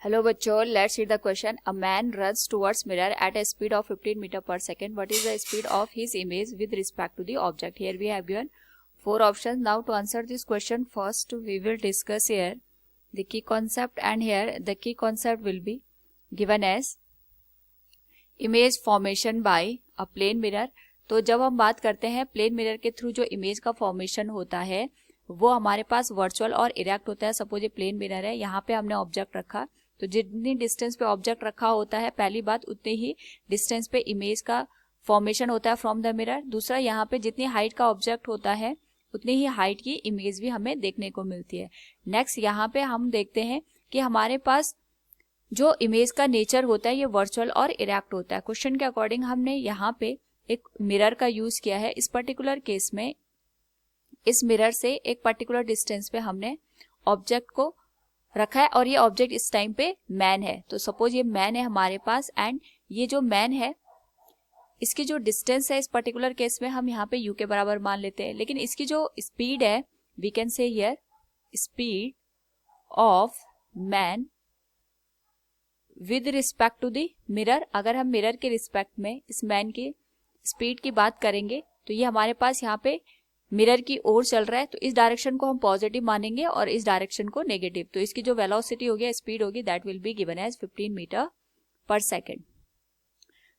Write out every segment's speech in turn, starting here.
Hello बच्चों, let's read the question. A man runs towards mirror at a speed of 15 meter per second. What is the speed of his image with respect to the object? Here we have given four options. Now to answer this question, first we will discuss here the key concept, and here the key concept will be given as image formation by a plane mirror. तो जब हम बात करते हैं plane mirror के through जो image का formation होता है वो हमारे पास वर्चुअल और इरेक्ट होता है. सपोज ये प्लेन मिरर है, यहाँ पे हमने ऑब्जेक्ट रखा, तो जितनी डिस्टेंस पे ऑब्जेक्ट रखा होता है पहली बात उतनी ही डिस्टेंस पे इमेज का फॉर्मेशन होता है फ्रॉम द मिरर. दूसरा, यहाँ पे जितनी हाइट का ऑब्जेक्ट होता है उतनी ही हाइट की इमेज भी हमें देखने को मिलती है. नेक्स्ट, यहाँ पे हम देखते हैं कि हमारे पास जो इमेज का नेचर होता है ये वर्चुअल और इरेक्ट होता है. क्वेश्चन के अकॉर्डिंग हमने यहाँ पे एक मिरर का यूज किया है. इस पर्टिकुलर केस में इस मिरर से एक पर्टिकुलर डिस्टेंस पे हमने ऑब्जेक्ट को रखा है और ये ऑब्जेक्ट इस टाइम पे मैन है. तो सपोज ये मैन है हमारे पास, एंड ये जो मैन है इसकी जो डिस्टेंस है इस पर्टिकुलर केस में हम यहाँ पे यू के बराबर मान लेते हैं. लेकिन इसकी जो स्पीड है, we can say here speed of man with respect to the mirror. अगर हम मिरर के रिस्पेक्ट में इस मैन की स्पीड की बात करेंगे तो ये हमारे पास यहाँ पे मिरर की ओर चल रहा है, तो इस डायरेक्शन को हम पॉजिटिव मानेंगे और इस डायरेक्शन को नेगेटिव. तो इसकी जो वेलोसिटी होगी, स्पीड होगी, that will be given as 15 meter per second.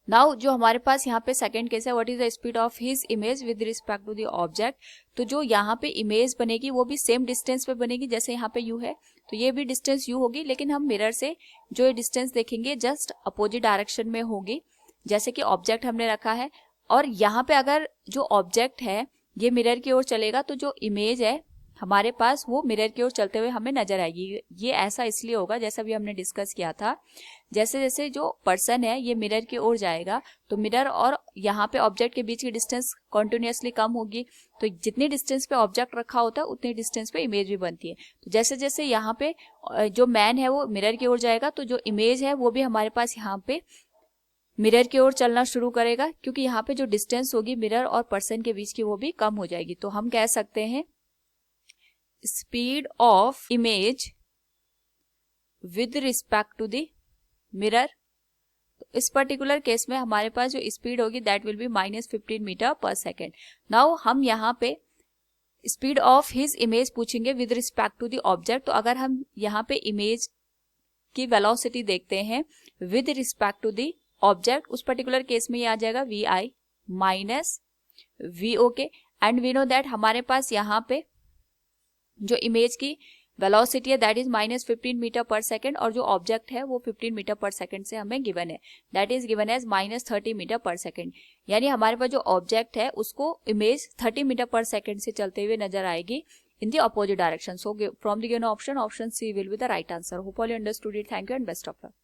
Now जो हमारे पास यहाँ पे सेकेंड केस है, what is the speed of his image with respect to the object. तो जो यहाँ पे इमेज बनेगी वो भी सेम डिस्टेंस पे बनेगी. जैसे यहाँ पे यू है तो ये भी डिस्टेंस यू होगी, लेकिन हम मिरर से जो ये डिस्टेंस देखेंगे जस्ट अपोजिट डायरेक्शन में होगी. जैसे कि ऑब्जेक्ट हमने रखा है और यहाँ पे अगर जो ऑब्जेक्ट है ये मिरर की ओर चलेगा तो जो इमेज है हमारे पास वो मिरर की ओर चलते हुए हमें नजर आएगी. ये ऐसा इसलिए होगा, जैसा भी हमने डिस्कस किया था, जैसे जैसे जो पर्सन है ये मिरर की ओर जाएगा तो मिरर और यहाँ पे ऑब्जेक्ट के बीच की डिस्टेंस कॉन्टिन्यूसली कम होगी. तो जितनी डिस्टेंस पे ऑब्जेक्ट रखा होता है उतनी डिस्टेंस पे इमेज भी बनती है. तो जैसे जैसे यहाँ पे जो मैन है वो मिरर की ओर जाएगा तो जो इमेज है वो भी हमारे पास यहाँ पे मिरर की ओर चलना शुरू करेगा, क्योंकि यहाँ पे जो डिस्टेंस होगी मिरर और पर्सन के बीच की वो भी कम हो जाएगी. तो हम कह सकते हैं speed of image with respect to the mirror. तो इस पर्टिकुलर केस में हमारे पास जो स्पीड होगी that will be -15 meter per second. Now हम यहाँ पे स्पीड ऑफ हिज इमेज पूछेंगे with respect to the object. तो अगर हम यहाँ पे इमेज की वेलोसिटी देखते हैं with respect to the object, उस पर्टिकुलर केस में ये आ जाएगा V I minus V O के. एंड वी नो दैट हमारे पास यहाँ पे जो इमेज की वेलोसिटी है that is -15 meter per second और जो ऑब्जेक्ट है वो 15 मीटर पर सेकेंड से हमें गिवन है, that is given as -30 meter per second. यानी हमारे पास जो ऑब्जेक्ट है उसको इमेज 30 मीटर पर सेकेंड से चलते हुए नजर आएगी in the opposite direction. So from the given option C will be the right answer. Hope all you understood it. Thank you and best of luck.